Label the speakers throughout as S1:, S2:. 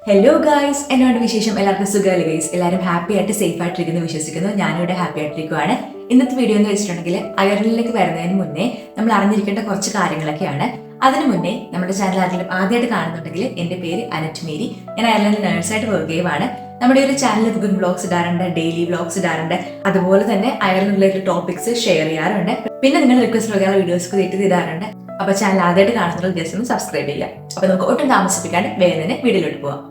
S1: Hello guys, എന്നോട് വിശേഷം എല്ലാവർക്കും സുഖമല്ലേ ഗൈസ്? എല്ലാവരും ഹാപ്പി ആയിട്ട് സേഫ് ആയിട്ടിരിക്കുന്നു വിശ്വസിക്കുന്നു. ഞാനിവിടെ ഹാപ്പി ആയിട്ടിരിക്കുവാണ്. ഇന്നത്തെ വീഡിയോ എന്ന് വെച്ചിട്ടുണ്ടെങ്കിൽ അയർലൻഡിലേക്ക് വരുന്നതിന് മുന്നേ നമ്മൾ അറിഞ്ഞിരിക്കേണ്ട കുറച്ച് കാര്യങ്ങളൊക്കെയാണ്. അതിനു മുന്നേ നമ്മുടെ ചാനൽ ആരെങ്കിലും ആദ്യമായിട്ട് കാണുന്നുണ്ടെങ്കിൽ എൻ്റെ പേര് അനറ്റ് മേരി. ഞാൻ അയർലൻഡിൽ നേഴ്സായിട്ട് വർക്ക് ചെയ്യുവാണ്. നമ്മുടെ ഒരു ചാനലിൽ കുക്കിംഗ് വ്ളോഗ്സ് ഇടാറുണ്ട്, ഡെയിലി വ്ളോഗ്സ് ഇടാറുണ്ട്. അതുപോലെ തന്നെ അയർലൻഡിലേക്ക് ടോപ്പിക്സ് ഷെയർ ചെയ്യാറുണ്ട്. പിന്നെ നിങ്ങൾ റിക്വസ്റ്റ് പ്രകാരം വീഡിയോസ് ക്രിയേറ്റ് ചെയ്താറുണ്ട്. അപ്പൊ ചാനൽ ആദ്യമായിട്ട് കാണുന്നവർ ജസ്റ്റ് ഒന്ന് സബ്സ്ക്രൈബ് ചെയ്യുക. അപ്പൊ നമുക്ക് ഒട്ടും താമസിപ്പിക്കാണ്ട് വേഗം തന്നെ വീഡിയോയിലോട്ട് പോവാം.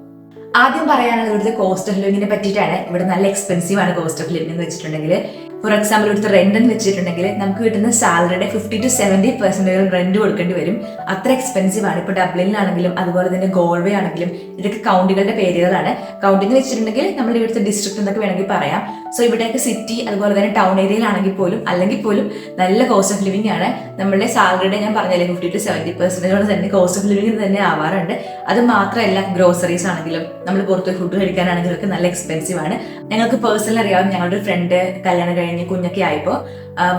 S1: ആദ്യം പറയാനുള്ളത് ഇവിടുത്തെ കോസ്റ്റ് ഓഫ് ലിവിങ്ങിനെ പറ്റിയിട്ടാണ്. ഇവിടെ നല്ല എക്സ്പെൻസീവ് ആണ് കോസ്റ്റ് ഓഫ് ലിവിംഗ് എന്ന് വെച്ചിട്ടുണ്ടെങ്കിൽ. ഫോർ എക്സാമ്പിൾ ഇവിടുത്തെ റെന്റ് എന്ന് വെച്ചിട്ടുണ്ടെങ്കിൽ നമുക്ക് കിട്ടുന്ന സാലറിയുടെ 50 to 70% റെന്റ് കൊടുക്കേണ്ടി വരും. അത്ര എക്സ്പെൻസീവ് ആണ്. ഇപ്പോൾ ഡബ്ലിനിലാണെങ്കിലും അതുപോലെ തന്നെ ഗോൾവേ ആണെങ്കിലും ഇതൊക്കെ കൗണ്ടികളുടെ പേരുകളാണ്. കൗണ്ടി എന്ന് വെച്ചിട്ടുണ്ടെങ്കിൽ നമ്മുടെ ഇവിടുത്തെ ഡിസ്ട്രിക്ട് എന്നൊക്കെ വേണമെങ്കിൽ പറയാം. സോ ഇവിടെയൊക്കെ സിറ്റി അതുപോലെ തന്നെ ടൗൺ ഏരിയയിലാണെങ്കിൽ പോലും അല്ലെങ്കിൽ പോലും നല്ല കോസ്റ്റ് ഓഫ് ലിവിംഗ് ആണ്. നമ്മുടെ സാലറിയുടെ ഞാൻ പറഞ്ഞാലേ 50 to 70% തന്നെ കോസ്റ്റ് ഓഫ് ലിവിംഗ് തന്നെ ആവാറുണ്ട്. അത് മാത്രമല്ല ഗ്രോസറീസ് ആണെങ്കിലും നമ്മൾ പുറത്ത് ഫുഡ് കഴിക്കാനാണെങ്കിലും ഒക്കെ നല്ല എക്സ്പെൻസീവ് ആണ്. ഞങ്ങൾക്ക് പേഴ്സണൽ അറിയാം, ഞങ്ങളുടെ ഒരു ഫ്രണ്ട് കല്യാണം കഴിഞ്ഞ് കുഞ്ഞൊക്കെ ആയപ്പോൾ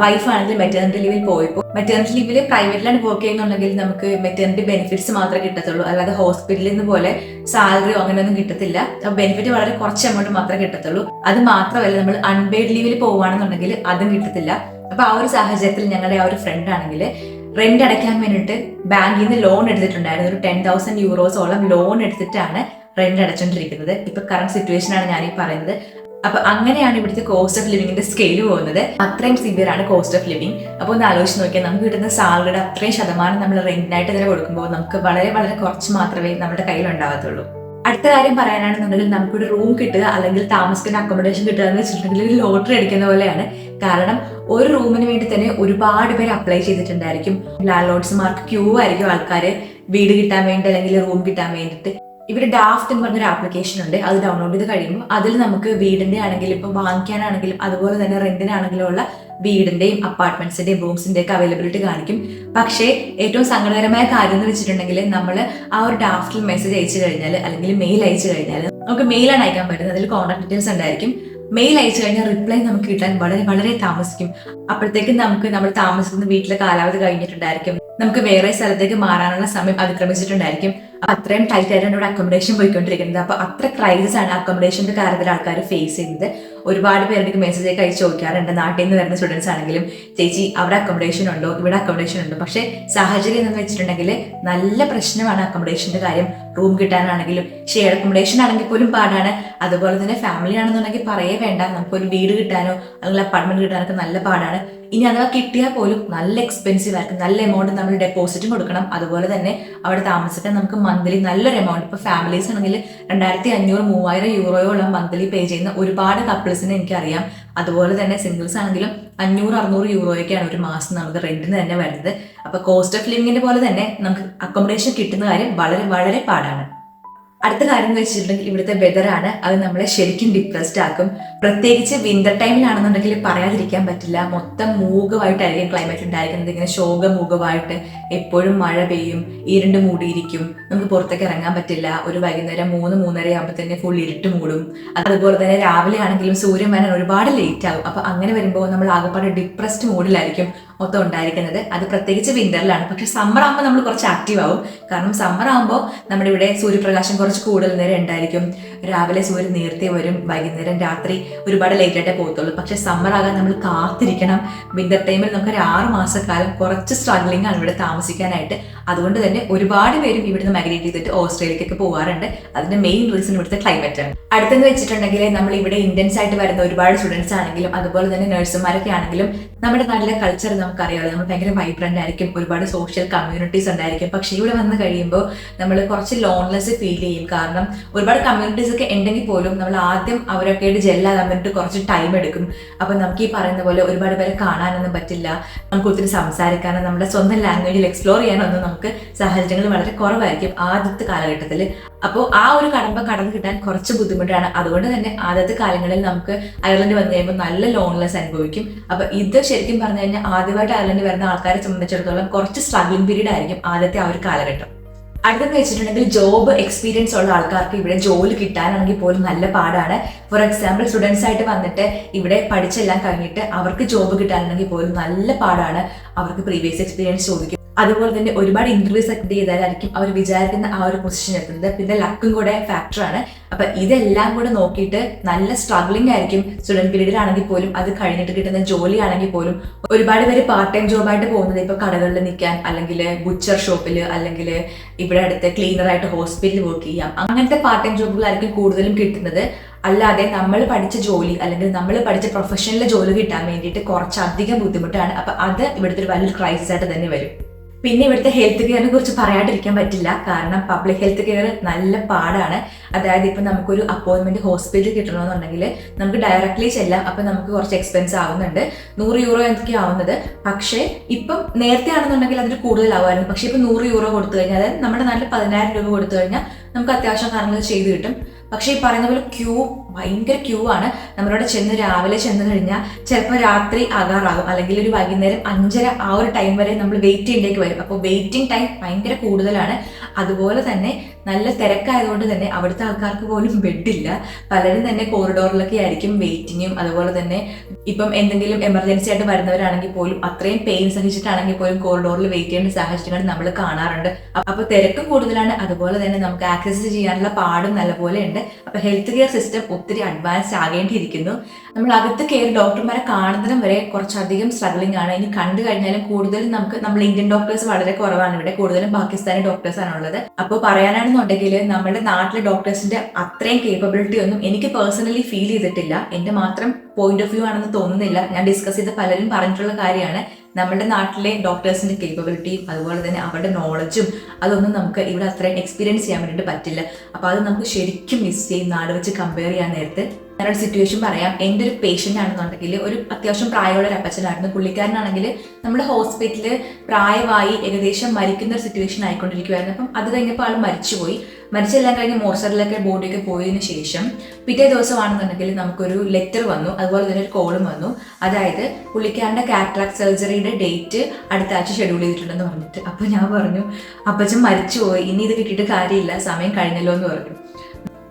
S1: വൈഫ് ആണെങ്കിൽ മെറ്റേണിറ്റി ലീവിൽ പോയപ്പോൾ മെറ്റേണിറ്റി ലീവിൽ പ്രൈവറ്റിലാണ് വർക്ക് ചെയ്യുന്നുണ്ടെങ്കിൽ നമുക്ക് മെറ്റേണിറ്റി ബെനിഫിറ്റ്സ് മാത്രമേ കിട്ടത്തുള്ളൂ. അല്ലാതെ ഹോസ്പിറ്റലിൽ നിന്ന് പോലെ സാലറിയോ അങ്ങനെയൊന്നും കിട്ടത്തില്ല. ബെനിഫിറ്റ് വളരെ കുറച്ച് എമൗണ്ട് മാത്രമേ കിട്ടത്തുള്ളൂ. അത് മാത്രമല്ല നമ്മൾ അൺപെയ്ഡ് ലീവിൽ പോവുകയാണെന്നുണ്ടെങ്കിൽ അതും കിട്ടത്തില്ല. അപ്പൊ ആ ഒരു സാഹചര്യത്തിൽ ഞങ്ങളുടെ ആ ഒരു ഫ്രണ്ട് ആണെങ്കിൽ റെന്റ് അടയ്ക്കാൻ വേണ്ടിയിട്ട് ബാങ്കിൽ നിന്ന് ലോൺ എടുത്തിട്ടുണ്ടായിരുന്നു. ഒരു 10,000 euros ലോൺ എടുത്തിട്ടാണ് റെന്റ് അടച്ചുകൊണ്ടിരിക്കുന്നത്. ഇപ്പൊ കറന്റ് സിറ്റുവേഷൻ ആണ് ഞാൻ ഈ പറയുന്നത്. അപ്പൊ അങ്ങനെയാണ് ഇവിടുത്തെ കോസ്റ്റ് ഓഫ് ലിവിംഗിന്റെ സ്കെയിൽ പോകുന്നത്. അത്രയും സിവിയർ ആണ് കോസ്റ്റ് ഓഫ് ലിവിംഗ്. അപ്പൊ ഒന്ന് ആലോചിച്ച് നോക്കിയാൽ നമുക്ക് കിട്ടുന്ന സാലറിയുടെ അത്രയും ശതമാനം നമ്മൾ റെന്റിനായിട്ട് തന്നെ കൊടുക്കുമ്പോൾ നമുക്ക് വളരെ വളരെ കുറച്ച് മാത്രമേ നമ്മുടെ കയ്യിൽ ഉണ്ടാകത്തുള്ളൂ. അടുത്ത കാര്യം പറയാനാണെന്നുണ്ടെങ്കിൽ നമുക്കൊരു റൂം കിട്ടുക അല്ലെങ്കിൽ താമസിക്കുന്ന അക്കോമഡേഷൻ കിട്ടുക എന്ന് വെച്ചിട്ടുണ്ടെങ്കിൽ ഒരു ലോട്ടറി അടിക്കുന്ന പോലെയാണ്. കാരണം ഒരു റൂമിന് വേണ്ടി തന്നെ ഒരുപാട് പേര് അപ്ലൈ ചെയ്തിട്ടുണ്ടായിരിക്കും. ലാൻഡ് ലോഡ്സ്മാർക്ക് ക്യൂ ആയിരിക്കും ആൾക്കാർ വീട് കിട്ടാൻ വേണ്ടി അല്ലെങ്കിൽ റൂം കിട്ടാൻ വേണ്ടിയിട്ട്. ഇവിടെ ഡാഫ്റ്റ് എന്ന് പറഞ്ഞൊരു ആപ്ലിക്കേഷൻ ഉണ്ട്. അത് ഡൗൺലോഡ് ചെയ്ത് കഴിയുമ്പോൾ അതിൽ നമുക്ക് വീടിന്റെ ആണെങ്കിലും ഇപ്പൊ വാങ്ങിക്കാനാണെങ്കിലും അതുപോലെ തന്നെ റെന്റിനാണെങ്കിലും ഉള്ള വീടിന്റെയും അപ്പാർട്ട്മെന്റ്സിന്റെയും റൂംസിന്റെ ഒക്കെ അവൈലബിലിറ്റി കാണിക്കും. പക്ഷേ ഏറ്റവും സങ്കടകരമായ കാര്യം എന്ന് വെച്ചിട്ടുണ്ടെങ്കിൽ നമ്മൾ ആ ഒരു ഡാഫ്റ്റിൽ മെസ്സേജ് അയച്ചു കഴിഞ്ഞാൽ അല്ലെങ്കിൽ മെയിൽ അയച്ചു കഴിഞ്ഞാൽ നമുക്ക് മെയിലാണ് അയക്കാൻ പറ്റുന്നത്. അതിൽ കോൺടാക്ട് ഡീറ്റെയിൽസ് ഉണ്ടായിരിക്കും. മെയിൽ അയച്ചു കഴിഞ്ഞാൽ റിപ്ലൈ നമുക്ക് കിട്ടാൻ വളരെ വളരെ താമസിക്കും. അപ്പോഴത്തേക്കും നമ്മൾ താമസിക്കുന്ന വീട്ടിലെ കാലാവധി കഴിഞ്ഞിട്ടുണ്ടായിരിക്കും. നമുക്ക് വേറെ സ്ഥലത്തേക്ക് മാറാനുള്ള സമയം അതിക്രമിച്ചിട്ടുണ്ടായിരിക്കും. അത്രയും ടൈറ്റ് ആയിട്ടാണ് ഇവിടെ അക്കോമഡേഷൻ പോയിക്കൊണ്ടിരിക്കുന്നത്. അപ്പൊ അത്ര ക്രൈസിസ് ആണ് അക്കോമഡേഷന്റെ കാര്യത്തിൽ ആൾക്കാർ ഫേസ് ചെയ്യുന്നത്. ഒരുപാട് പേരുടെ മെസ്സേജ് ഒക്കെ അയച്ച് ചോദിക്കാറുണ്ട്. നാട്ടിൽ നിന്ന് വരുന്ന സ്റ്റുഡൻസ് ആണെങ്കിലും, ചേച്ചി അവിടെ അക്കോമഡേഷൻ ഉണ്ടോ, ഇവിടെ അക്കോമഡേഷൻ ഉണ്ടോ. പക്ഷെ സാഹചര്യം എന്ന് വെച്ചിട്ടുണ്ടെങ്കിൽ നല്ല പ്രശ്നമാണ് അക്കോമഡേഷന്റെ കാര്യം. റൂം കിട്ടാനാണെങ്കിലും ഷെയർ അക്കോമഡേഷൻ ആണെങ്കിൽ പോലും പാടാണ്. അതുപോലെ തന്നെ ഫാമിലി ആണെന്നുണ്ടെങ്കിൽ പറയേ വേണ്ട, നമുക്കൊരു വീട് കിട്ടാനോ അല്ലെങ്കിൽ അപ്പാർട്ട്മെന്റ് കിട്ടാനൊക്കെ നല്ല പാടാണ്. ഇനി അഥവാ കിട്ടിയാൽ പോലും നല്ല എക്സ്പെൻസീവ് ആയിരിക്കും. നല്ല എമൗണ്ട് നമ്മൾ ഡെപ്പോസിറ്റും കൊടുക്കണം. അതുപോലെ തന്നെ അവിടെ താമസിക്കാൻ നമുക്ക് മന്ത്ലി നല്ലൊരു എമൗണ്ട്, ഇപ്പൊ ഫാമിലീസ് ആണെങ്കിൽ 2,500-3,000 യൂറോയോളം മന്ത്ലി പേ ചെയ്യുന്ന ഒരുപാട് കപ്പിൾസിനെ എനിക്കറിയാം. അതുപോലെ തന്നെ സിംഗിൾസ് ആണെങ്കിലും 500-600 യൂറോയൊക്കെയാണ് ഒരു മാസം നമുക്ക് റെന്റിന് തന്നെ വരുന്നത്. അപ്പൊ കോസ്റ്റ് ഓഫ് ലിവിങ്ങിന്റെ പോലെ തന്നെ നമുക്ക് അക്കോമഡേഷൻ കിട്ടുന്ന കാര്യം വളരെ വളരെ പാടാണ്. അടുത്ത കാര്യം എന്ന് വെച്ചിട്ടുണ്ടെങ്കിൽ ഇവിടുത്തെ വെതറാണ്. അത് നമ്മളെ ശരിക്കും ഡിപ്രസ്ഡ് ആക്കും. പ്രത്യേകിച്ച് വിന്റർ ടൈമിലാണെന്നുണ്ടെങ്കിൽ പറയാതിരിക്കാൻ പറ്റില്ല. മൊത്തം മൂകമായിട്ടായിരിക്കും ക്ലൈമറ്റ് ഉണ്ടായിരിക്കുന്നത്. ഇങ്ങനെ ശോകമൂകമായിട്ട് എപ്പോഴും മഴ പെയ്യും, ഇരുണ്ട് മൂടിയിരിക്കും, നമുക്ക് പുറത്തേക്ക് ഇറങ്ങാൻ പറ്റില്ല. ഒരു വൈകുന്നേരം 3-3:30 ആകുമ്പോൾ തന്നെ ഫുൾ ഇരുട്ട് മൂടും. അതുപോലെ തന്നെ രാവിലെ ആണെങ്കിലും സൂര്യൻ വരാൻ ഒരുപാട് ലേറ്റ് ആകും. അപ്പൊ അങ്ങനെ വരുമ്പോൾ നമ്മൾ ആകെപ്പാടെ ഡിപ്രസ്ഡ് മൂഡിലായിരിക്കും മൊത്തം ഉണ്ടായിരിക്കുന്നത്. അത് പ്രത്യേകിച്ച് വിന്ററിലാണ്. പക്ഷെ സമ്മർ ആകുമ്പോൾ നമ്മൾ കുറച്ച് ആക്റ്റീവ് ആവും. കാരണം സമ്മർ ആകുമ്പോൾ നമ്മുടെ ഇവിടെ സൂര്യപ്രകാശം കുറച്ച് കൂടുതൽ നേരം ഉണ്ടായിരിക്കും. രാവിലെ സൂര്യൻ നേരത്തെ വരും, വൈകുന്നേരം രാത്രി ഒരുപാട് ലേറ്റ് ആയിട്ടേ പോകത്തുള്ളൂ. പക്ഷെ സമ്മർ ആകാൻ നമ്മൾ കാത്തിരിക്കണം. വിന്റർ ടൈമിൽ നമുക്ക് ഒരു 6 മാസക്കാലം കുറച്ച് സ്ട്രഗ്ലിംഗ് ആണ് ഇവിടെ താമസിക്കാനായിട്ട്. അതുകൊണ്ട് തന്നെ ഒരുപാട് പേരും ഇവിടുന്ന് മൈഗ്രേറ്റ് ചെയ്തിട്ട് ഓസ്ട്രേലിയക്കൊക്കെ പോകാറുണ്ട്. അതിന്റെ മെയിൻ റീസൺ ഇവിടുത്തെ ക്ലൈമറ്റ് ആണ്. അടുത്തെന്ന് വെച്ചിട്ടുണ്ടെങ്കിൽ നമ്മൾ ഇവിടെ ഇന്ത്യൻസ് ആയിട്ട് വരുന്ന ഒരുപാട് സ്റ്റുഡൻസ് ആണെങ്കിലും അതുപോലെ തന്നെ നഴ്സുമാരൊക്കെ ആണെങ്കിലും നമ്മുടെ നാട്ടിലെ കൾച്ചർ നമുക്കറിയാമല്ലോ. നമ്മൾ ഭയങ്കര വൈബ്രന്റ് ആയിരിക്കും, ഒരുപാട് സോഷ്യൽ കമ്മ്യൂണിറ്റീസ് ഉണ്ടായിരിക്കും. പക്ഷെ ഇവിടെ വന്ന് കഴിയുമ്പോൾ നമ്മൾ കുറച്ച് ലോൺലെസ് ഫീൽ ചെയ്യും. കാരണം ഒരുപാട് കമ്മ്യൂണിറ്റീസ് ഒക്കെ ഉണ്ടെങ്കിൽ പോലും നമ്മൾ ആദ്യം അവരൊക്കെ ആയിട്ട് ജെല്ലാകാൻ വേണ്ടിയിട്ട് കുറച്ച് ടൈം എടുക്കും. അപ്പൊ നമുക്ക് ഈ പറയുന്ന പോലെ ഒരുപാട് പേരെ കാണാനൊന്നും പറ്റില്ല. നമുക്ക് ഒത്തിരി സംസാരിക്കാനോ നമ്മുടെ സ്വന്തം ലാംഗ്വേജിൽ എക്സ്പ്ലോർ ചെയ്യാനൊന്നും നമുക്ക് സാഹചര്യങ്ങൾ വളരെ കുറവായിരിക്കും ആദ്യത്തെ കാലഘട്ടത്തിൽ. അപ്പോൾ ആ ഒരു കടന്നു കിട്ടാൻ കുറച്ച് ബുദ്ധിമുട്ടാണ്. അതുകൊണ്ട് തന്നെ ആദ്യത്തെ കാലങ്ങളിൽ നമുക്ക് അയർലൻഡ് വന്നു കഴിയുമ്പോൾ നല്ല ലോൺലെസ് അനുഭവിക്കും. അപ്പൊ ഇത് ശരിക്കും പറഞ്ഞു കഴിഞ്ഞാൽ ആദ്യമായിട്ട് അയർലൻഡ് വരുന്ന ആൾക്കാരെ സംബന്ധിച്ചിടത്തോളം കുറച്ച് സ്ട്രഗ്ലിംഗ് പീരീഡ് ആയിരിക്കും ആദ്യത്തെ ആ ഒരു കാലഘട്ടം. അടുത്തെന്ന് വെച്ചിട്ടുണ്ടെങ്കിൽ ജോബ് എക്സ്പീരിയൻസ് ഉള്ള ആൾക്കാർക്ക് ഇവിടെ ജോലി കിട്ടാനാണെങ്കിൽ പോലും നല്ല പാടാണ്. ഫോർ എക്സാമ്പിൾ സ്റ്റുഡൻസ് ആയിട്ട് വന്നിട്ട് ഇവിടെ പഠിച്ചെല്ലാം കഴിഞ്ഞിട്ട് അവർക്ക് ജോബ് കിട്ടാനാണെങ്കിൽ പോലും നല്ല പാടാണ്. അവർക്ക് പ്രീവിയസ് എക്സ്പീരിയൻസ് ചോദിക്കും. അതുപോലെ തന്നെ ഒരുപാട് ഇന്റർവ്യൂസ് അറ്റൻഡ് ചെയ്താലായിരിക്കും അവർ വിചാരിക്കുന്ന ആ ഒരു പൊസിഷൻ എത്തുന്നത്. പിന്നെ ലക്കും കൂടെ ഫാക്ടറാണ്. അപ്പൊ ഇതെല്ലാം കൂടെ നോക്കിയിട്ട് നല്ല സ്ട്രഗ്ലിംഗ് ആയിരിക്കും സ്റ്റുഡന്റ് പീരീഡിലാണെങ്കിൽ പോലും, അത് കഴിഞ്ഞിട്ട് കിട്ടുന്ന ജോലി ആണെങ്കിൽ പോലും. ഒരുപാട് പേര് പാർട്ട് ടൈം ജോബായിട്ട് പോകുന്നത് ഇപ്പൊ കടകളിൽ നിൽക്കാൻ, അല്ലെങ്കിൽ ബുച്ചർ ഷോപ്പിൽ, അല്ലെങ്കിൽ ഇവിടെ അടുത്ത് ക്ലീനറായിട്ട് ഹോസ്പിറ്റലിൽ വർക്ക് ചെയ്യാം. അങ്ങനത്തെ പാർട്ട് ടൈം ജോബുകളായിരിക്കും കൂടുതലും കിട്ടുന്നത്. അല്ലാതെ നമ്മൾ പഠിച്ച ജോലി അല്ലെങ്കിൽ നമ്മൾ പഠിച്ച പ്രൊഫഷനിലെ ജോലി കിട്ടാൻ വേണ്ടിയിട്ട് കുറച്ചധികം ബുദ്ധിമുട്ടാണ്. അപ്പൊ അത് ഇവിടുത്തെ ഒരു വലിയൊരു ക്രൈസിസ് ആയിട്ട് തന്നെ വരും. പിന്നെ ഇവിടുത്തെ ഹെൽത്ത് കെയറിനെ കുറിച്ച് പറയാണ്ടിരിക്കാൻ പറ്റില്ല. കാരണം പബ്ലിക് ഹെൽത്ത് കെയർ നല്ല പാടാണ്. അതായത് ഇപ്പം നമുക്കൊരു അപ്പോയിൻമെന്റ് ഹോസ്പിറ്റലിൽ കിട്ടണമെന്നുണ്ടെങ്കിൽ നമുക്ക് ഡയറക്റ്റ്ലി ചെല്ലാം. അപ്പം നമുക്ക് കുറച്ച് എക്സ്പെൻസ് ആവുന്നുണ്ട്, €100 എന്തൊക്കെ ആവുന്നത്. പക്ഷേ ഇപ്പം നേരത്തെ ആണെന്നുണ്ടെങ്കിൽ അതിന് കൂടുതലാവുമായിരുന്നു. പക്ഷേ ഇപ്പം €100 കൊടുത്തു കഴിഞ്ഞാൽ, അതായത് നമ്മുടെ നാട്ടിൽ 10,000 കൊടുത്തു കഴിഞ്ഞാൽ നമുക്ക് അത്യാവശ്യം കാര്യങ്ങൾ ചെയ്ത് കിട്ടും. പക്ഷേ ഈ പറയുന്ന പോലെ ഭയങ്കര ക്യൂ ആണ്. നമ്മളവിടെ രാവിലെ ചെന്ന് കഴിഞ്ഞാൽ ചിലപ്പോൾ രാത്രി ആകാറാകും, അല്ലെങ്കിൽ ഒരു വൈകുന്നേരം 5:30 ആ ഒരു ടൈം വരെ നമ്മൾ വെയിറ്റ് ചെയ്യേണ്ടേക്ക് വരും. അപ്പോൾ വെയിറ്റിംഗ് ടൈം ഭയങ്കര കൂടുതലാണ്. അതുപോലെ തന്നെ നല്ല തിരക്കായതുകൊണ്ട് തന്നെ അവിടുത്തെ ആൾക്കാർക്ക് പോലും ബെഡില്ല. പലരും തന്നെ കോറിഡോറിലൊക്കെ ആയിരിക്കും വെയിറ്റിങ്ങും. അതുപോലെ തന്നെ ഇപ്പം എന്തെങ്കിലും എമർജൻസി ആയിട്ട് വരുന്നവരാണെങ്കിൽ പോലും അത്രയും പെയിൻ സഹിച്ചിട്ടാണെങ്കിൽ പോലും കോറിഡോറിൽ വെയിറ്റ് ചെയ്യേണ്ട സാഹചര്യങ്ങൾ നമ്മൾ കാണാറുണ്ട്. അപ്പോൾ തിരക്കും കൂടുതലാണ്. അതുപോലെ തന്നെ നമുക്ക് ആക്സസ് ചെയ്യാനുള്ള പാടും നല്ലപോലെ ഉണ്ട്. അപ്പൊ ഹെൽത്ത് കെയർ സിസ്റ്റം ഒത്തിരി അഡ്വാൻസ് ആകേണ്ടിയിരിക്കുന്നു. നമ്മൾ അകത്ത് കയറി ഡോക്ടർമാരെ കാണുന്നതിനും വരെ കുറച്ചധികം സ്ട്രഗ്ലിംഗ് ആണ്. ഇനി കണ്ടു കഴിഞ്ഞാലും കൂടുതലും നമ്മൾ ഇന്ത്യൻ ഡോക്ടേഴ്സ് വളരെ കുറവാണ്. ഇവിടെ കൂടുതലും പാകിസ്ഥാനി ഡോക്ടേഴ്സ് ആണുള്ളത്. അപ്പോൾ പറയാനാണെന്നുണ്ടെങ്കിൽ നമ്മുടെ നാട്ടിലെ ഡോക്ടേഴ്സിന്റെ അത്രയും കേപ്പബിലിറ്റി ഒന്നും എനിക്ക് പേഴ്സണലി ഫീൽ ചെയ്തിട്ടില്ല. എന്റെ മാത്രം പോയിന്റ് ഓഫ് വ്യൂ ആണെന്ന് തോന്നുന്നില്ല. ഞാൻ ഡിസ്കസ് ചെയ്ത പലരും പറഞ്ഞിട്ടുള്ള കാര്യമാണ്. നമ്മുടെ നാട്ടിലെ ഡോക്ടേഴ്സിന്റെ കേപ്പബിലിറ്റിയും അതുപോലെ തന്നെ അവരുടെ നോളജും അതൊന്നും നമുക്ക് ഇവിടെ അത്രയും എക്സ്പീരിയൻസ് ചെയ്യാൻ വേണ്ടിയിട്ട് പറ്റില്ല. അപ്പോൾ അത് നമുക്ക് ശരിക്കും മിസ് ചെയ്യും നാട് വെച്ച് കമ്പയർ ചെയ്യാൻ നേരത്ത്. ഞാനൊരു സിറ്റുവേഷൻ പറയാം. എൻ്റെ ഒരു പേഷ്യൻ്റ് ആണെന്നുണ്ടെങ്കിൽ ഒരു അത്യാവശ്യം പ്രായമുള്ള ഒരു അപ്പച്ചനായിരുന്നു. പുള്ളിക്കാരനാണെങ്കിൽ നമ്മുടെ ഹോസ്പിറ്റലിൽ പ്രായമായി ഏകദേശം മരിക്കുന്ന ഒരു സിറ്റുവേഷൻ ആയിക്കൊണ്ടിരിക്കുമായിരുന്നു. അപ്പം അത് കഴിഞ്ഞപ്പോൾ ആൾ മരിച്ചുപോയി. മരിച്ചെല്ലാം കഴിഞ്ഞ് മോർച്ചറിലൊക്കെ ബോഡിയൊക്കെ പോയതിനു ശേഷം പിറ്റേ ദിവസമാണെന്നുണ്ടെങ്കിൽ നമുക്കൊരു ലെറ്റർ വന്നു, അതുപോലെ തന്നെ ഒരു കോളും വന്നു. അതായത് പുള്ളിക്കാരൻ്റെ കാറ്ററാക്ട് സർജറിയുടെ ഡേറ്റ് അടുത്ത ആഴ്ച ഷെഡ്യൂൾ ചെയ്തിട്ടുണ്ടെന്ന് പറഞ്ഞിട്ട്. അപ്പോൾ ഞാൻ പറഞ്ഞു, അപ്പച്ചൻ മരിച്ചുപോയി, ഇനി ഇത് കിട്ടിയിട്ട് കാര്യമില്ല, സമയം കഴിഞ്ഞല്ലോ എന്ന് പറഞ്ഞു.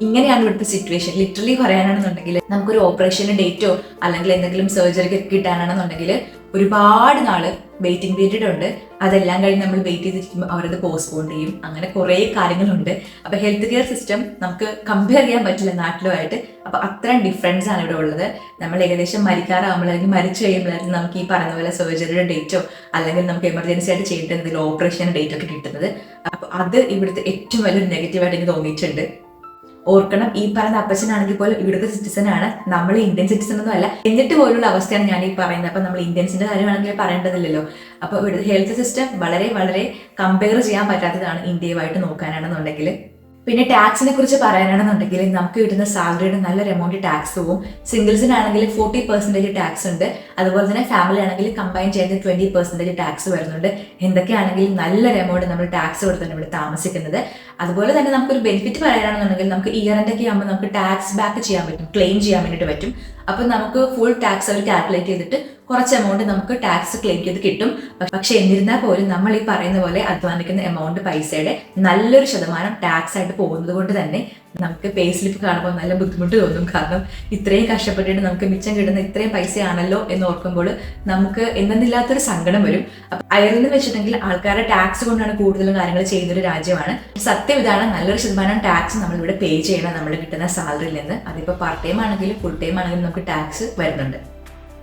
S1: ഇങ്ങനെയാണ് ഇവിടുത്തെ സിറ്റുവേഷൻ. ലിറ്ററലി പറയാനാണെന്നുണ്ടെങ്കിൽ നമുക്കൊരു ഓപ്പറേഷന് ഡേറ്റോ അല്ലെങ്കിൽ എന്തെങ്കിലും സർജറിക്ക് കിട്ടാനാണെന്നുണ്ടെങ്കിൽ ഒരുപാട് നാള് വെയിറ്റിംഗ് പീരീഡ് ഉണ്ട്. അതെല്ലാം കഴിഞ്ഞ് നമ്മൾ വെയിറ്റ് ചെയ്തിരിക്കുമ്പോൾ അവരത് പോസ്റ്റ്പോൺ ചെയ്യും. അങ്ങനെ കുറേ കാര്യങ്ങളുണ്ട്. അപ്പോൾ ഹെൽത്ത് കെയർ സിസ്റ്റം നമുക്ക് കമ്പയർ ചെയ്യാൻ പറ്റില്ല നാട്ടിലുമായിട്ട്. അപ്പോൾ അത്രയും ഡിഫറൻസ് ആണ് ഇവിടെ ഉള്ളത്. നമ്മൾ ഏകദേശം മരിക്കാറാകുമ്പോൾ അല്ലെങ്കിൽ മരിച്ചു കഴിയുമ്പോഴായിരിക്കും നമുക്ക് ഈ പറയുന്ന പോലെ സർജറിയുടെ ഡേറ്റോ അല്ലെങ്കിൽ നമുക്ക് എമർജൻസി ആയിട്ട് ചെയ്യേണ്ട എന്തെങ്കിലും ഓപ്പറേഷൻ്റെ ഡേറ്റോ ഒക്കെ കിട്ടുന്നത്. അപ്പോൾ അത് ഇവിടുത്തെ ഏറ്റവും വലിയൊരു നെഗറ്റീവായിട്ട് എനിക്ക് തോന്നിയിട്ടുണ്ട്. ഓർക്കണം, ഈ പറയുന്ന അപ്പച്ചനാണെങ്കിൽ പോലും ഇവിടുത്തെ സിറ്റിസൺ ആണ്, നമ്മൾ ഇന്ത്യൻ സിറ്റിസൺ ഒന്നും അല്ല. എന്നിട്ട് പോലുള്ള അവസ്ഥയാണ് ഞാൻ ഈ പറയുന്നത്. അപ്പൊ നമ്മൾ ഇന്ത്യൻസിന്റെ കാര്യമാണെങ്കിൽ പറയേണ്ടതില്ലല്ലോ. അപ്പൊ ഇവിടുത്തെ ഹെൽത്ത് സിസ്റ്റം വളരെ വളരെ കമ്പയർ ചെയ്യാൻ പറ്റാത്തതാണ് ഇന്ത്യയുമായിട്ട് നോക്കാനാണെന്നുണ്ടെങ്കിൽ. പിന്നെ ടാക്സിനെ കുറിച്ച് പറയാനാണെന്നുണ്ടെങ്കിൽ നമുക്ക് കിട്ടുന്ന സാലറിയുടെ നല്ലൊരു എമൗണ്ട് ടാക്സ് പോവും. സിംഗിൾസിനാണെങ്കിൽ 40% ടാക്സ് ഉണ്ട്. അതുപോലെ തന്നെ ഫാമിലി ആണെങ്കിൽ കമ്പൈൻ ചെയ്ത് 20% ടാക്സ് വരുന്നുണ്ട്. എന്തൊക്കെയാണെങ്കിലും നല്ലൊരു എമൗണ്ട് നമ്മൾ ടാക്സ് കൊടുത്താണ് ഇവിടെ താമസിക്കുന്നത്. അതുപോലെ തന്നെ നമുക്കൊരു ബെനിഫിറ്റ് പറയാനാണെന്നുണ്ടെങ്കിൽ നമുക്ക് ഇയർ എൻഡ് ഒക്കെ ആകുമ്പോൾ നമുക്ക് ടാക്സ് ബാക്ക് ചെയ്യാൻ പറ്റും, ക്ലെയിം ചെയ്യാൻ വേണ്ടിയിട്ട് പറ്റും. അപ്പം നമുക്ക് ഫുൾ ടാക്സ് അവർ കാൽക്കുലേറ്റ് ചെയ്തിട്ട് കുറച്ച് എമൗണ്ട് നമുക്ക് ടാക്സ് ക്ലെയിം ചെയ്ത് കിട്ടും. പക്ഷെ എന്നിരുന്നാൽ പോലും നമ്മൾ ഈ പറയുന്ന പോലെ അധ്വാനിക്കുന്ന എമൗണ്ട് പൈസയുടെ നല്ലൊരു ശതമാനം ടാക്സ് ആയിട്ട് പോകുന്നത് കൊണ്ട് തന്നെ നമുക്ക് പേ സ്ലിപ്പ് കാണുമ്പോൾ നല്ല ബുദ്ധിമുട്ട് തോന്നും. കാരണം ഇത്രയും കഷ്ടപ്പെട്ടിട്ട് നമുക്ക് മിച്ചം കിട്ടുന്ന ഇത്രയും പൈസയാണല്ലോ എന്ന് ഓർക്കുമ്പോൾ നമുക്ക് എന്തെന്നില്ലാത്തൊരു സങ്കടം വരും. അപ്പം അയർലൻഡ് വെച്ചിട്ടുണ്ടെങ്കിൽ ആൾക്കാരുടെ ടാക്സ് കൊണ്ടാണ് കൂടുതലും കാര്യങ്ങൾ ചെയ്യുന്നൊരു രാജ്യമാണ്. സത്യം ഇതാണ്, നല്ലൊരു ശതമാനം ടാക്സ് നമ്മളിവിടെ പേ ചെയ്യണം നമ്മൾ കിട്ടുന്ന സാലറിയിൽ നിന്ന്. അതിപ്പോൾ പാർട്ട് ടൈം ആണെങ്കിലും ഫുൾ ടൈം ആണെങ്കിലും നമുക്ക് ടാക്സ് വരുന്നുണ്ട്.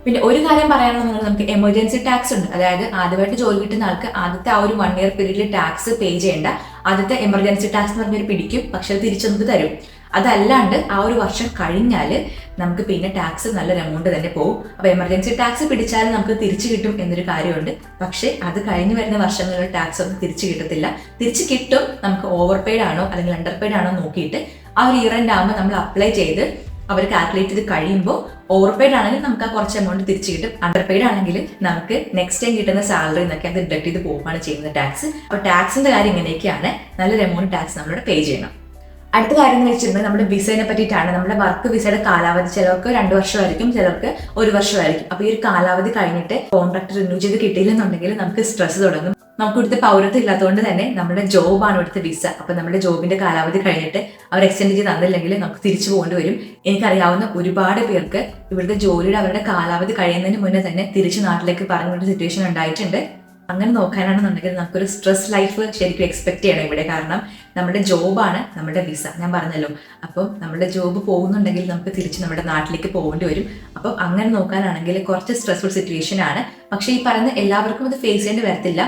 S1: പിന്നെ ഒരു കാര്യം പറയാനുള്ളത്, നമുക്ക് എമർജൻസി ടാക്സ് ഉണ്ട്. അതായത് ആദ്യമായിട്ട് ജോലി കിട്ടുന്ന ആൾക്ക് ആദ്യത്തെ ആ ഒരു 1 ഇയർ പീരീഡിൽ ടാക്സ് പേ ചെയ്യേണ്ട. ആദ്യത്തെ എമർജൻസി ടാക്സ് എന്ന് പറഞ്ഞൊരു പിടിക്കും, പക്ഷെ അത് തിരിച്ചു നമുക്ക് തരും. അതല്ലാണ്ട് ആ ഒരു വർഷം കഴിഞ്ഞാൽ നമുക്ക് പിന്നെ ടാക്സ് നല്ലൊരു എമൗണ്ട് തന്നെ പോകും. അപ്പോൾ എമർജൻസി ടാക്സ് പിടിച്ചാൽ നമുക്ക് തിരിച്ചു കിട്ടും എന്നൊരു കാര്യമുണ്ട്. പക്ഷേ അത് കഴിഞ്ഞ് വരുന്ന വർഷങ്ങളിലുള്ള ടാക്സ് ഒന്നും തിരിച്ചു കിട്ടത്തില്ല. തിരിച്ചു കിട്ടും, നമുക്ക് ഓവർ പെയ്ഡ് ആണോ അല്ലെങ്കിൽ അണ്ടർ പെയ്ഡ് ആണോ നോക്കിയിട്ട് ആ ഒരു ഇയർ എൻഡ് ആകുമ്പോൾ നമ്മൾ അപ്ലൈ ചെയ്ത് അവർ കാൽക്കുലേറ്റ് ചെയ്ത് കഴിയുമ്പോൾ ഓവർ പെയ്ഡ് ആണെങ്കിൽ നമുക്ക് ആ കുറച്ച് എമൗണ്ട് തിരിച്ചു കിട്ടും. അണ്ടർ പെയ്ഡ് ആണെങ്കിൽ നമുക്ക് നെക്സ്റ്റ് ടൈം കിട്ടുന്ന സാലറി എന്നൊക്കെ അത് ഡിഡക്ട് ചെയ്ത് പോവുകയാണ് ചെയ്യുന്നത് ടാക്സ്. അപ്പോൾ ടാക്സിന്റെ കാര്യം ഇങ്ങനെയൊക്കെയാണ്. നല്ലൊരു എമൗണ്ട് ടാക്സ് നമ്മളിവിടെ പേ ചെയ്യണം. അടുത്ത കാര്യം എന്ന് വെച്ചിട്ടുണ്ടെങ്കിൽ നമ്മുടെ വിസയെ പറ്റിയിട്ടാണ്. നമ്മുടെ വർക്ക് വിസയുടെ കാലാവധി ചിലർക്ക് 2 വർഷമായിരിക്കും, ചിലർക്ക് 1 വർഷമായിരിക്കും. അപ്പോൾ ഈ ഒരു കാലാവധി കഴിഞ്ഞിട്ട് കോൺട്രാക്ട് റിന്യൂ ചെയ്ത് കിട്ടിയില്ലെന്നുണ്ടെങ്കിൽ നമുക്ക് സ്ട്രെസ് തുടങ്ങും. നമുക്ക് ഇവിടുത്തെ പൗരത്വം ഇല്ലാത്തതുകൊണ്ട് തന്നെ നമ്മുടെ ജോബാണ് ഇവിടുത്തെ വിസ. അപ്പം നമ്മുടെ ജോബിന്റെ കാലാവധി കഴിഞ്ഞിട്ട് അവർ എക്സ്റ്റെൻഡ് ചെയ്ത് തന്നില്ലെങ്കിൽ നമുക്ക് തിരിച്ചു പോകേണ്ടി വരും. എനിക്കറിയാവുന്ന ഒരുപാട് പേർക്ക് ഇവിടുത്തെ ജോലിയുടെ അവരുടെ കാലാവധി കഴിയുന്നതിന് മുന്നേ തന്നെ തിരിച്ച് നാട്ടിലേക്ക് പറഞ്ഞൊരു സിറ്റുവേഷൻ ഉണ്ടായിട്ടുണ്ട്. അങ്ങനെ നോക്കാനാണെന്നുണ്ടെങ്കിൽ നമുക്കൊരു സ്ട്രെസ് ലൈഫ് ശരിക്കും എക്സ്പെക്ട് ചെയ്യണം ഇവിടെ. കാരണം നമ്മുടെ ജോബാണ് നമ്മുടെ വിസ, ഞാൻ പറഞ്ഞല്ലോ. അപ്പം നമ്മുടെ ജോബ് പോകുന്നുണ്ടെങ്കിൽ നമുക്ക് തിരിച്ച് നമ്മുടെ നാട്ടിലേക്ക് പോകേണ്ടി വരും. അപ്പം അങ്ങനെ നോക്കാനാണെങ്കിൽ കുറച്ച് സ്ട്രെസ്ഫുൾ സിറ്റുവേഷൻ ആണ്. പക്ഷേ ഈ പറയുന്ന എല്ലാവർക്കും അത് ഫേസ് ചെയ്യേണ്ടി വരത്തില്ല.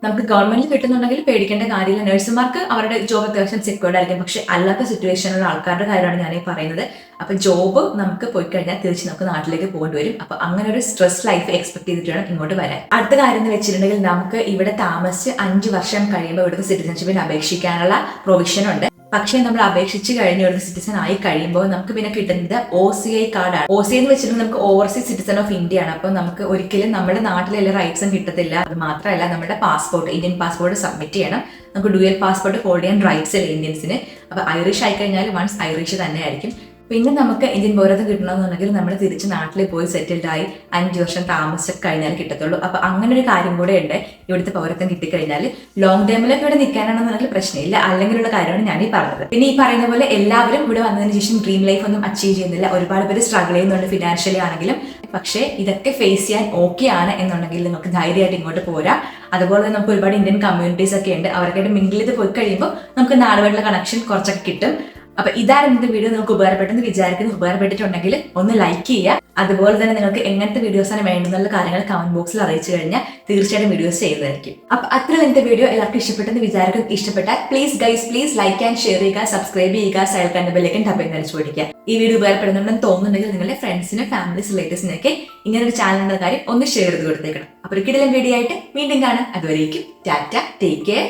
S1: നമുക്ക് ഗവൺമെന്റിൽ കിട്ടുന്നുണ്ടെങ്കിൽ പേടിക്കേണ്ട കാര്യമില്ല. നഴ്സുമാർക്ക് അവരുടെ ജോബ് അത്യാവശ്യം സെക്യൂർഡ് ആയിരിക്കും. പക്ഷെ അല്ലാത്ത സിറ്റുവേഷനുള്ള ആൾക്കാരുടെ കാര്യമാണ് ഞാൻ ഈ പറയുന്നത്. അപ്പൊ ജോബ് നമുക്ക് പോയി കഴിഞ്ഞാൽ തിരിച്ച് നമുക്ക് നാട്ടിലേക്ക് പോകേണ്ടി വരും. അപ്പൊ അങ്ങനെ ഒരു സ്ട്രെസ് ലൈഫ് എക്സ്പെക്ട് ചെയ്തിട്ട് വേണം ഇങ്ങോട്ട് വരാൻ. അടുത്ത കാര്യം എന്ന് വെച്ചിട്ടുണ്ടെങ്കിൽ നമുക്ക് ഇവിടെ താമസിച്ച് 5 വർഷം കഴിയുമ്പോൾ ഇവിടുത്തെ സിറ്റിസൺഷിപ്പിന് അപേക്ഷിക്കാനുള്ള പ്രൊവിഷൻ ഉണ്ട്. പക്ഷേ നമ്മൾ അപേക്ഷിച്ച് കഴിഞ്ഞ ഒരു സിറ്റിസൺ ആയി കഴിയുമ്പോൾ നമുക്ക് പിന്നെ കിട്ടുന്നത് OCI കാർഡാണ്. OCI എന്ന് വെച്ചിട്ടുണ്ടെങ്കിൽ നമുക്ക് ഓവർസീസ് സിറ്റിസൺ ഓഫ് ഇന്ത്യ ആണ്. അപ്പോൾ നമുക്ക് ഒരിക്കലും നമ്മുടെ നാട്ടിലെ എല്ലാ റൈറ്റ്സും കിട്ടത്തില്ല. അത് മാത്രമല്ല നമ്മുടെ പാസ്പോർട്ട്, ഇന്ത്യൻ പാസ്പോർട്ട് സബ്മിറ്റ് ചെയ്യണം. നമുക്ക് ഡ്യുവൽ പാസ്പോർട്ട് ഹോൾഡ് ചെയ്യാൻ റൈറ്റ്സ് ഇല്ല ഇന്ത്യൻസിന്. അപ്പോൾ ഐറിഷ് ആയി കഴിഞ്ഞാൽ വൺസ് ഐറിഷ് തന്നെ ആയിരിക്കും. പിന്നെ നമുക്ക് ഇന്ത്യൻ പൗരത്വം കിട്ടണമെന്നുണ്ടെങ്കിൽ നമ്മൾ തിരിച്ച് നാട്ടിൽ പോയി സെറ്റിൽഡായി 5 വർഷം താമസിച്ച് കഴിഞ്ഞാൽ കിട്ടത്തുള്ളൂ. അപ്പൊ അങ്ങനെ ഒരു കാര്യം കൂടെ ഉണ്ട്. ഇവിടുത്തെ പൗരത്വം കിട്ടിക്കഴിഞ്ഞാൽ ലോങ് ടൈമിലൊക്കെ ഇവിടെ നിൽക്കാനാണെന്നുണ്ടെങ്കിൽ പ്രശ്നമില്ല. അല്ലെങ്കിലുള്ള കാര്യമാണ് ഞാൻ ഈ പറഞ്ഞത്. പിന്നെ ഈ പറയുന്ന പോലെ എല്ലാവരും ഇവിടെ വന്നതിന് ശേഷം ഡ്രീം ലൈഫ് ഒന്നും അച്ചീവ് ചെയ്യുന്നില്ല. ഒരുപാട് പേര് സ്ട്രഗിൾ ചെയ്യുന്നുണ്ട് ഫിനാൻഷ്യലി ആണെങ്കിലും. പക്ഷേ ഇതൊക്കെ ഫേസ് ചെയ്യാൻ ഓക്കെ ആണ് എന്നുണ്ടെങ്കിൽ നമുക്ക് ധൈര്യമായിട്ട് ഇങ്ങോട്ട് പോരാ. അതുപോലെ തന്നെ നമുക്ക് ഒരുപാട് ഇന്ത്യൻ കമ്മ്യൂണിറ്റീസ് ഒക്കെ ഉണ്ട്. അവർക്കായിട്ട് മിങ്കിൾ ചെയ്ത് പോയി കഴിയുമ്പോൾ നമുക്ക് നാടുമായിട്ടുള്ള കണക്ഷൻ കുറച്ചൊക്കെ കിട്ടും. അപ്പൊ ഇതാണ് ഇന്നത്തെ വീഡിയോ. നിങ്ങൾക്ക് ഉപകാരപ്പെട്ടെന്ന് വിചാരിക്കുന്നു. ഉപകാരപ്പെട്ടിട്ടുണ്ടെങ്കിൽ ഒന്ന് ലൈക്ക് ചെയ്യുക. അതുപോലെ തന്നെ നിങ്ങൾക്ക് എങ്ങനത്തെ വീഡിയോസാണ് വേണ്ടുന്നുള്ള കാര്യങ്ങൾ കമന്റ് ബോക്സിൽ അറിയിച്ചു കഴിഞ്ഞാൽ തീർച്ചയായിട്ടും വീഡിയോസ് ചെയ്യുന്നതായിരിക്കും. അപ്പൊ അത്ര ഇന്നത്തെ വീഡിയോ എല്ലാവർക്കും ഇഷ്ടപ്പെട്ടെന്ന് വിചാരിക്കും. ഇഷ്ടപ്പെട്ടാൽ പ്ലീസ് ലൈക്ക് ആൻഡ് ഷെയർ ചെയ്യുക, സബ്സ്ക്രൈബ് ചെയ്യുക, സൈൽ കണ്ട ബെല്ലേക്കും ടപ്പിംഗ് അടിച്ചു പിടിക്കുക. ഈ വീഡിയോ ഉപകാരപ്പെടുന്നുണ്ടെന്ന് തോന്നുന്നുണ്ടെങ്കിൽ നിങ്ങളുടെ ഫ്രണ്ട്സിനും ഫാമിലീസ് റിലേറ്റീവ്സിനൊക്കെ ഇങ്ങനെ ഒരു ചാനലിന്റെ കാര്യം ഒന്ന് ഷെയർ ചെയ്ത് കൊടുത്തേക്കണം. അപ്പൊ ഒരു കിടിലൻ വീഡിയോ ആയിട്ട് വീണ്ടും കാണാം. അതുവരേക്കും tata, take care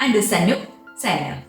S1: and Sannu signing of.